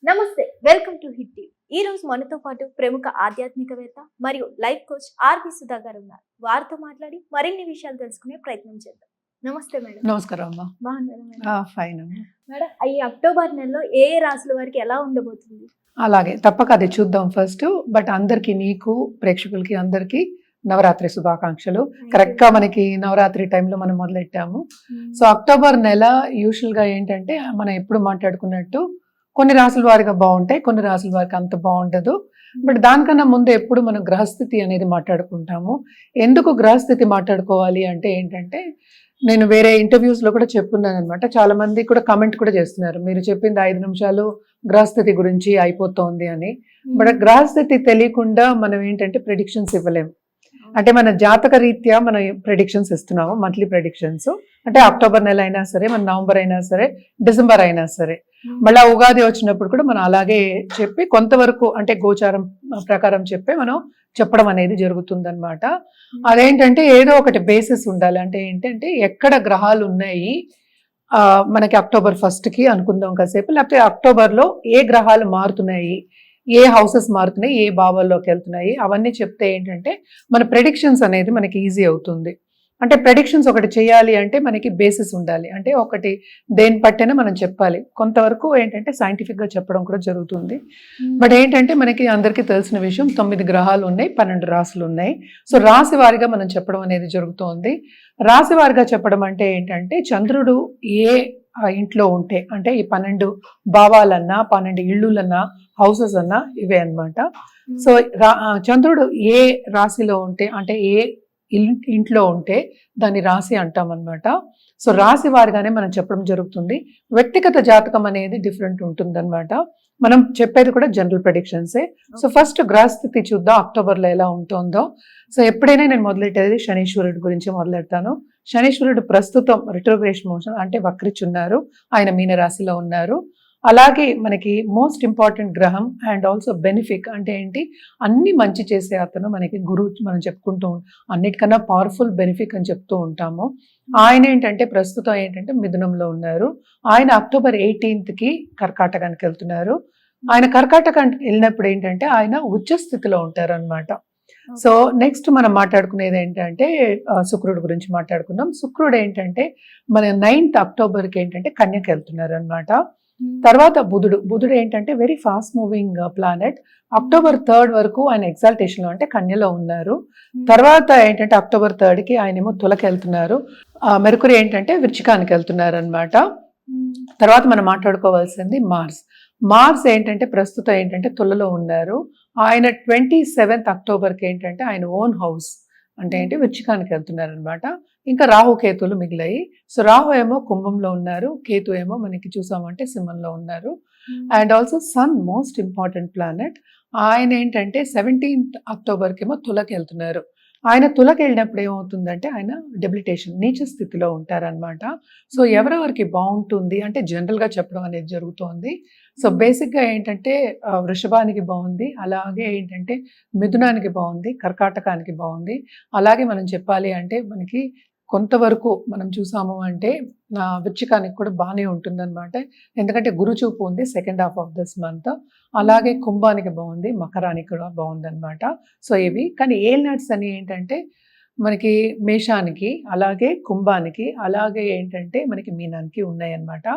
నమస్తే, welcome to hit TV. ఈ రోజు మనతో పాటు ప్రముఖ ఆధ్యాత్మికవేత్త మరియు లైఫ్ కోచ్ ఆర్వి సుధా గారు ఉన్నారు. వారితో మాట్లాడి మరిన్ని విషయాలు తెలుసుకునే ప్రయత్నం చేద్దాం. నమస్తే మేడం. నమస్కారం అమ్మా. బాగున్నారా మేడం? ఫైన్ అమ్మా. మేడం, ఈ అక్టోబర్ నెలలో ఏ రాశుల వారికి ఎలా ఉండబోతుంది? అలాగే తప్పక అది చూద్దాం ఫస్ట్. బట్ అందరికి, నీకు ప్రేక్షకులకి అందరికి నవరాత్రి శుభాకాంక్షలు. కరెక్ట్ గా మనకి నవరాత్రి టైంలో మనం మొదలెట్టాము. సో అక్టోబర్ నెల యూజువల్ గా ఏంటంటే మనం ఎప్పుడు మాట్లాడుకున్నట్టు కొన్ని రాసుల వారిగా బాగుంటాయి, కొన్ని రాసుల వారికి అంత బాగుండదు. బట్ దానికన్నా ముందు ఎప్పుడు మనం గ్రహస్థితి అనేది మాట్లాడుకుంటాము. ఎందుకు గ్రహస్థితి మాట్లాడుకోవాలి అంటే ఏంటంటే, నేను వేరే ఇంటర్వ్యూస్ లో కూడా చెప్పున్నాను అనమాట. చాలా మంది కూడా కమెంట్ కూడా చేస్తున్నారు, మీరు చెప్పింది 5 నిమిషాలు గ్రహస్థితి గురించి అయిపోతుంది అని. బట్ గ్రహస్థితి తెలియకుండా మనం ఏంటంటే ప్రెడిక్షన్స్ ఇవ్వలేము. అంటే మన జాతక రీత్యా మనం ప్రెడిక్షన్స్ ఇస్తున్నాము, మంత్లీ ప్రెడిక్షన్స్. అంటే అక్టోబర్ నెల అయినా సరే, మన నవంబర్ అయినా సరే, డిసెంబర్ అయినా సరే, మళ్ళీ ఉగాది వచ్చినప్పుడు కూడా మనం అలాగే చెప్పి కొంతవరకు అంటే గోచారం ప్రకారం చెప్పి మనం చెప్పడం అనేది జరుగుతుందన్నమాట. అదేంటంటే ఏదో ఒకటి బేసిస్ ఉండాలి. అంటే ఏంటంటే ఎక్కడ గ్రహాలు ఉన్నాయి మనకి అక్టోబర్ 1st కి అనుకుందాం కాసేపు, లేకపోతే అక్టోబర్లో ఏ గ్రహాలు మారుతున్నాయి, ఏ హౌసెస్ మారుతున్నాయి, ఏ భావాల్లోకి వెళ్తున్నాయి, అవన్నీ చెప్తే ఏంటంటే మన ప్రెడిక్షన్స్ అనేది మనకి ఈజీ అవుతుంది. అంటే ప్రెడిక్షన్స్ ఒకటి చేయాలి అంటే మనకి బేసిస్ ఉండాలి. అంటే ఒకటి దేని పట్టైనా మనం చెప్పాలి. కొంతవరకు ఏంటంటే సైంటిఫిక్గా చెప్పడం కూడా జరుగుతుంది. బట్ ఏంటంటే మనకి అందరికీ తెలిసిన విషయం, 9 గ్రహాలు ఉన్నాయి, 12 రాశులు ఉన్నాయి. సో రాశి వారిగా మనం చెప్పడం అనేది జరుగుతోంది. రాశి వారిగా చెప్పడం అంటే ఏంటంటే చంద్రుడు ఏ ఇంట్లో ఉంటే, అంటే ఈ 12 భావాలన్నా, 12 ఇళ్ళులన్నా, హౌసెస్ అన్నా ఇవే అన్నమాట. సో చంద్రుడు ఏ రాశిలో ఉంటే, అంటే ఏ ఇంట్లో ఉంటే దాన్ని రాశి అంటాం అనమాట. సో రాశి వారిగానే మనం చెప్పడం జరుగుతుంది. వ్యక్తిగత జాతకం అనేది డిఫరెంట్ ఉంటుందన్నమాట. మనం చెప్పేది కూడా జనరల్ ప్రెడిక్షన్సే. సో ఫస్ట్ గ్రహస్థితి చూద్దాం అక్టోబర్లో ఎలా ఉంటుందో. సో ఎప్పుడైనా నేను మొదలెట్టేది శనీశ్వరుడి గురించి మొదలెడతాను. శనీశ్వరుడు ప్రస్తుతం రిట్రోగ్రేషన్ మోషన్ అంటే వక్రిచున్నారు, ఆయన మీనరాశిలో ఉన్నారు. అలాగే మనకి మోస్ట్ ఇంపార్టెంట్ గ్రహం అండ్ ఆల్సో బెనిఫిక్ అంటే ఏంటి, అన్ని మంచి చేసే అతను మనకి గురువు. మనం చెప్పుకుంటూ అన్నిటికన్నా పవర్ఫుల్ బెనిఫిక్ అని చెప్తూ ఉంటాము. ఆయన ఏంటంటే ప్రస్తుతం ఏంటంటే మిథునంలో ఉన్నారు. ఆయన అక్టోబర్ 18కి కర్కాటకానికి వెళ్తున్నారు. ఆయన కర్కాటకానికి వెళ్ళినప్పుడు ఏంటంటే ఆయన ఉచ్చ స్థితిలో ఉంటారు అనమాట. సో నెక్స్ట్ మనం మాట్లాడుకునేది ఏంటంటే శుక్రుడు గురించి మాట్లాడుకుందాం. శుక్రుడు ఏంటంటే మన 9th అక్టోబర్కి ఏంటంటే కన్యకి వెళ్తున్నారు అనమాట. తర్వాత బుధుడు ఏంటంటే very fast moving planet. October 3rd వరకు ఆయన ఎగ్జాల్టేషన్ లో అంటే కన్యలో ఉన్నారు. తర్వాత ఏంటంటే అక్టోబర్ 3rdకి ఆయన ఏమో తులకి వెళ్తున్నారు. మెర్కురీ ఏంటంటే వృచ్చికానికి వెళ్తున్నారు అనమాట. తర్వాత మనం మాట్లాడుకోవాల్సింది మార్స్ ఏంటంటే ప్రస్తుతం ఏంటంటే తులలో ఉన్నారు. ఆయన 27th అక్టోబర్కి ఏంటంటే ఆయన ఓన్ హౌస్ అంటే ఏంటి వృచ్చికానికి వెళ్తున్నారు అనమాట. ఇంకా రాహు కేతులు మిగిలాయి. సో రాహు ఏమో కుంభంలో ఉన్నారు, కేతు ఏమో మనకి చూసామంటే సింహంలో ఉన్నారు. And also sun most important planet. ఆయన ఏంటంటే 17th అక్టోబర్కి ఏమో తులకి వెళ్తున్నారు. ఆయన తులకి వెళ్ళినప్పుడు ఏమవుతుందంటే ఆయన డెబిలిటేషన్ నీచ స్థితిలో ఉంటారనమాట. సో ఎవరెవరికి బాగుంటుంది అంటే జనరల్గా చెప్పడం అనేది జరుగుతోంది. సో బేసిక్గా ఏంటంటే వృషభానికి బాగుంది, అలాగే ఏంటంటే మిథునానికి బాగుంది, కర్కాటకానికి బాగుంది. అలాగే మనం చెప్పాలి అంటే మనకి కొంతవరకు మనం చూసాము అంటే వృచ్చికానికి కూడా బాగానే ఉంటుందన్నమాట. ఎందుకంటే గురు చూపు ఉంది second half of this month. అలాగే కుంభానికి బాగుంది, మకరానికి కూడా బాగుందన్నమాట. సో ఇవి కానీ ఏల్నాట్స్ అని ఏంటంటే మనకి మేషానికి, అలాగే కుంభానికి, అలాగే ఏంటంటే మనకి మీనానికి ఉన్నాయన్నమాట.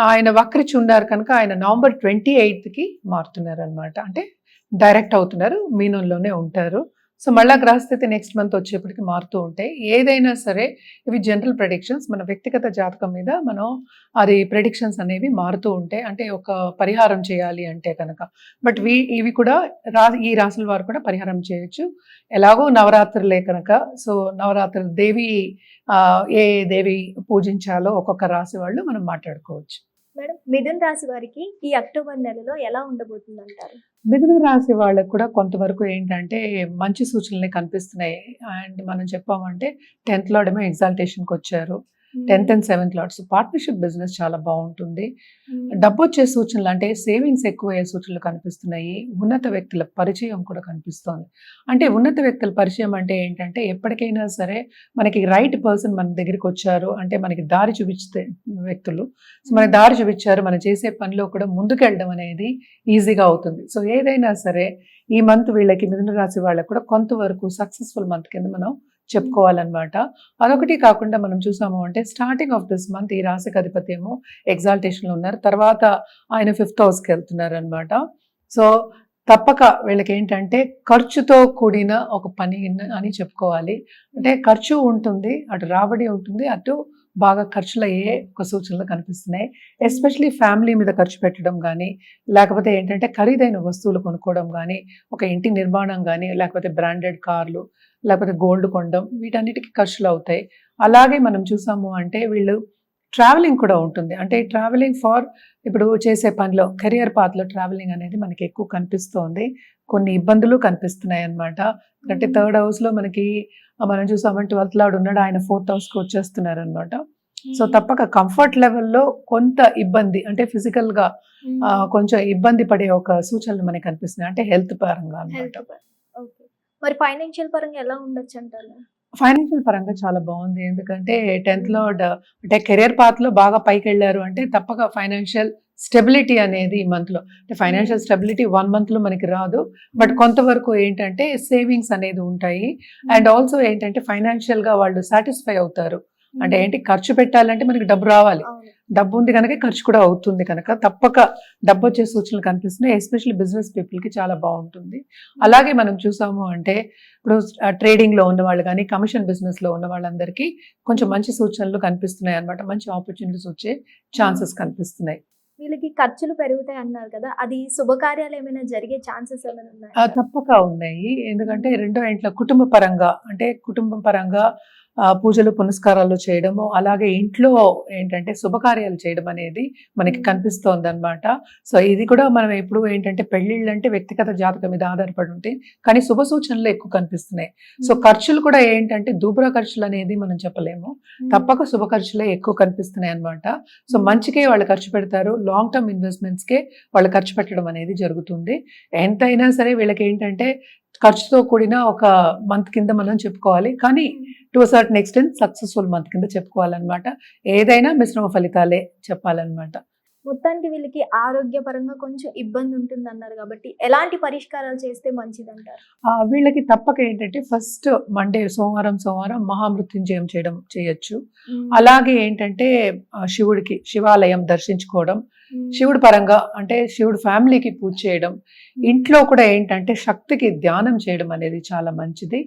ఆయన వక్రిచి ఉన్నారు కనుక ఆయన నవంబర్ 28కి మారుతున్నారు అనమాట. అంటే డైరెక్ట్ అవుతున్నారు, మీనంలోనే ఉంటారు. సో మళ్ళీ గ్రహస్థితి నెక్స్ట్ మంత్ వచ్చేప్పటికి మారుతూ ఉంటాయి. ఏదైనా సరే ఇవి జనరల్ ప్రెడిక్షన్స్, మన వ్యక్తిగత జాతకం మీద మనం అది ప్రెడిక్షన్స్ అనేవి మారుతూ ఉంటాయి. అంటే ఒక పరిహారం చేయాలి అంటే కనుక. బట్ ఇవి కూడా ఈ రాశుల వారు కూడా పరిహారం చేయొచ్చు. ఎలాగో నవరాత్రులే కనుక. సో నవరాత్రులు దేవి ఏ దేవి పూజించాలో ఒక్కొక్క రాశి వాళ్ళు మనం మాట్లాడుకోవచ్చు. మేడం, మిథున రాశి వారికి ఈ అక్టోబర్ నెలలో ఎలా ఉండబోతుంది అంటారు? మిథున రాశి వాళ్ళకు కూడా కొంతవరకు ఏంటంటే మంచి సూచనలే కనిపిస్తున్నాయి. అండ్ మనం చెప్పామంటే 10th లార్డ్ ఏమో ఎగ్జాల్టేషన్కి వచ్చారు. 10th and 7th LADS. Partnership business చాలా బాగుంటుంది. డబ్బు వచ్చే సూచనలు అంటే సేవింగ్స్ ఎక్కువ అయ్యే సూచనలు కనిపిస్తున్నాయి. ఉన్నత వ్యక్తుల పరిచయం కూడా కనిపిస్తోంది. అంటే ఉన్నత వ్యక్తుల పరిచయం అంటే ఏంటంటే ఎప్పటికైనా సరే మనకి రైట్ పర్సన్ మన దగ్గరికి వచ్చారు అంటే మనకి దారి చూపిస్తే వ్యక్తులు, సో మన దారి చూపించారు, మనం చేసే పనిలో కూడా ముందుకెళ్ళడం అనేది ఈజీగా అవుతుంది. సో ఏదైనా సరే ఈ మంత్ వీళ్ళకి మిథున రాశి వాళ్ళకి కూడా కొంతవరకు సక్సెస్ఫుల్ మంత్ కింద మనం చెప్పుకోవాలన్నమాట. అదొకటి కాకుండా మనం చూసాము అంటే స్టార్టింగ్ ఆఫ్ దిస్ మంత్ ఈ రాశికి అధిపతి ఏమో ఎగ్జాల్టేషన్లో ఉన్నారు, తర్వాత ఆయన 5th హౌస్కి వెళ్తున్నారు అనమాట. సో తప్పక వీళ్ళకి ఏంటంటే ఖర్చుతో కూడిన ఒక పని అని చెప్పుకోవాలి. అంటే ఖర్చు ఉంటుంది, అటు రాబడి ఉంటుంది, అటు బాగా ఖర్చులు అయ్యే ఒక సూచనలు కనిపిస్తున్నాయి. ఎస్పెషలీ ఫ్యామిలీ మీద ఖర్చు పెట్టడం కానీ, లేకపోతే ఏంటంటే ఖరీదైన వస్తువులు కొనుక్కోవడం కానీ, ఒక ఇంటి నిర్మాణం కానీ, లేకపోతే బ్రాండెడ్ కార్లు, లేకపోతే గోల్డ్ కొనడం, వీటన్నిటికీ ఖర్చులు అవుతాయి. అలాగే మనం చూసాము అంటే వీళ్ళు ట్రావెలింగ్ కూడా ఉంటుంది. అంటే ట్రావెలింగ్ ఫార్ ఇప్పుడు చేసే పనిలో కెరియర్ పాత్లో ట్రావెలింగ్ అనేది మనకి ఎక్కువ కనిపిస్తోంది. కొన్ని ఇబ్బందులు కనిపిస్తున్నాయి అన్నమాట. అంటే 3rd హౌస్లో మనకి మనం చూసామంటే 12th లార్డ్ ఉన్నాడు, ఆయన 4th హౌస్కి వచ్చేస్తున్నారు అనమాట. సో తప్పక కంఫర్ట్ లెవెల్లో కొంత ఇబ్బంది అంటే ఫిజికల్గా కొంచెం ఇబ్బంది పడే ఒక సూచనలు మనకి కనిపిస్తున్నాయి. అంటే హెల్త్ పరంగా అనమాట. మరి ఫైనాన్షియల్ పరంగా ఎలా ఉండొచ్చు అంటారు? ఫైనాన్షియల్ పరంగా చాలా బాగుంది. ఎందుకంటే 10th లార్డ్ అంటే కెరియర్ పాత్లో బాగా పైకి వెళ్ళారు అంటే తప్పక ఫైనాన్షియల్ స్టెబిలిటీ అనేది ఈ మంత్లో, అంటే ఫైనాన్షియల్ స్టెబిలిటీ 1 మంత్లో మనకి రాదు, బట్ కొంతవరకు ఏంటంటే సేవింగ్స్ అనేది ఉంటాయి. అండ్ ఆల్సో ఏంటంటే ఫైనాన్షియల్గా వాళ్ళు సాటిస్ఫై అవుతారు. అంటే ఏంటి, ఖర్చు పెట్టాలంటే మనకి డబ్బు రావాలి, డబ్బు ఉంది కనుక ఖర్చు కూడా అవుతుంది కనుక తప్పక డబ్బు వచ్చే సూచనలు కనిపిస్తున్నాయి. ఎస్పెషల్లీ బిజినెస్ పీపుల్కి చాలా బాగుంటుంది. అలాగే మనం చూసాము అంటే ఇప్పుడు ట్రేడింగ్లో ఉన్న వాళ్ళు కానీ కమిషన్ బిజినెస్లో ఉన్న వాళ్ళందరికీ కొంచెం మంచి సూచనలు కనిపిస్తున్నాయి అనమాట. మంచి ఆపర్చునిటీస్ వచ్చే ఛాన్సెస్ కనిపిస్తున్నాయి. వీళ్ళకి ఖర్చులు పెరుగుతాయి అన్నారు కదా, అది శుభకార్యాలు ఏమైనా జరిగే ఛాన్సెస్ ఏమైనా ఉన్నాయి? తప్పక ఉన్నాయి. ఎందుకంటే రెండో ఇంట్లో కుటుంబ పరంగా అంటే కుటుంబం పరంగా పూజలు పునస్కారాలు చేయడము, అలాగే ఇంట్లో ఏంటంటే శుభకార్యాలు చేయడం అనేది మనకి కనిపిస్తోంది అనమాట. సో ఇది కూడా మనం ఎప్పుడు ఏంటంటే పెళ్ళిళ్ళు అంటే వ్యక్తిగత జాతకం మీద ఆధారపడి ఉంటాయి, కానీ శుభ సూచనలు ఎక్కువ కనిపిస్తున్నాయి. సో ఖర్చులు కూడా ఏంటంటే దూబర ఖర్చులు అనేది మనం చెప్పలేము, తప్పక శుభ ఖర్చులే ఎక్కువ కనిపిస్తున్నాయి అనమాట. సో మంచికే వాళ్ళు ఖర్చు పెడతారు, లాంగ్ టర్మ్ ఇన్వెస్ట్మెంట్స్కే వాళ్ళు ఖర్చు పెట్టడం అనేది జరుగుతుంది. ఎంతైనా సరే వీళ్ళకి ఏంటంటే ఖర్చుతో కూడిన ఒక మంత్ కింద మనం చెప్పుకోవాలి, కానీ to certain extent successful month కింద చెప్పుకోవాలన్నమాట. ఏదైనా మిశ్రమ ఫలితాలే చెప్పాలన్నమాట. మొత్తానికి వీళ్ళకి ఆరోగ్యపరంగా కొంచెం ఇబ్బంది ఉంటుంది అన్నారు కాబట్టి ఎలాంటి పరిష్కారాలు చేస్తే మంచిది అంటారు? వీళ్ళకి తప్పక ఏంటంటే ఫస్ట్ మండే సోమవారం మహామృత్యుంజయం చేయొచ్చు. అలాగే ఏంటంటే శివుడికి శివాలయం దర్శించుకోవడం, శివుడి పరంగా అంటే శివుడు ఫ్యామిలీకి పూజ చేయడం, ఇంట్లో కూడా ఏంటంటే శక్తికి ధ్యానం చేయడం అనేది చాలా మంచిది.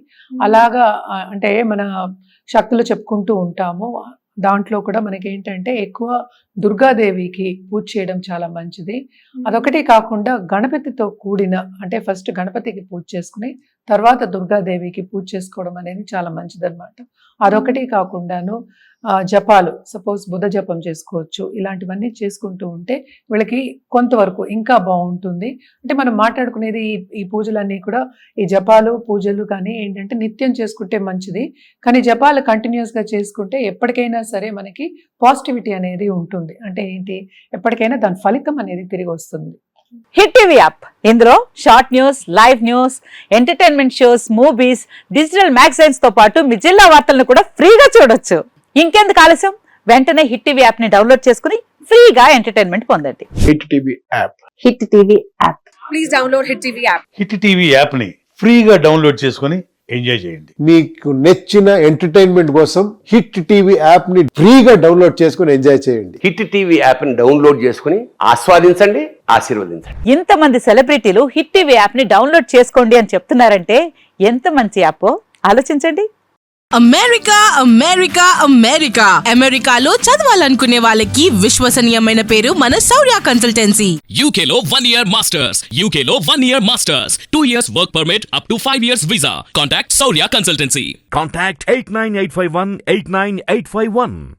అలాగా అంటే మన శక్తులు చెప్పుకుంటూ ఉంటాము, దాంట్లో కూడా మనకి ఏంటంటే ఎక్కువ దుర్గాదేవికి పూజ చేయడం చాలా మంచిది. అదొకటి కాకుండా గణపతితో కూడిన అంటే ఫస్ట్ గణపతికి పూజ చేసుకుని తర్వాత దుర్గాదేవికి పూజ చేసుకోవడం అనేది చాలా మంచిది అనమాట. అదొకటి కాకుండాను జపాలు, సపోజ్ బుధ జపం చేసుకోవచ్చు, ఇలాంటివన్నీ చేసుకుంటూ ఉంటే వీళ్ళకి కొంతవరకు ఇంకా బాగుంటుంది. అంటే మనం మాట్లాడుకునేది ఈ పూజలన్నీ కూడా ఈ జపాలు పూజలు కానీ ఏంటంటే నిత్యం చేసుకుంటే మంచిది, కానీ జపాలు కంటిన్యూస్గా చేసుకుంటే ఎప్పటికైనా సరే మనకి పాజిటివిటీ అనేది ఉంటుంది. అంటే ఏంటి, ఎప్పటికైనా దాని ఫలితం అనేది తిరిగి వస్తుంది. హిట్ టీవీ యాప్, ఇందులో short news, live news, entertainment shows, movies, digital magazines తో పాటు మీ జిల్లా వార్తలను కూడా ఫ్రీగా చూడొచ్చు. ఇంకెందుకు ఆలస్యం, వెంటనే హిట్ టీవీ యాప్ ని డౌన్లోడ్ చేసుకుని ఫ్రీగా ఎంటర్టైన్మెంట్ పొందండి. Hit TV app. Hit TV app. Please download hit TV app. Hit TV app ని ఫ్రీగా డౌన్లోడ్ చేసుకుని ఎంజాయ్ చేయండి. మీకు నచ్చిన ఎంటర్టైన్మెంట్ కోసం హిట్ టీవీ యాప్ ని ఫ్రీగా డౌన్లోడ్ చేసుకుని ఎంజాయ్ చేయండి. హిట్ టీవీ యాప్ ని డౌన్లోడ్ చేసుకుని ఆస్వాదించండి, ఆశీర్వదించండి. ఇంతమంది సెలబ్రిటీలు హిట్ టీవీ యాప్ ని డౌన్లోడ్ చేసుకోండి అని చెప్తున్నారంటే ఎంత మంచి యాప్ ఆలోచించండి. అమెరికా అమెరికా అమెరికా అమెరికాలో చదవాలనుకునే వాళ్ళకి విశ్వసనీయమైన పేరు మన శౌర్య కన్సల్టెన్సీ. UK లో 1 year masters. UK లో 1 year masters. 2 years work permit up to 5 years visa. Contact Saurya Consultancy. Contact 89851 89851.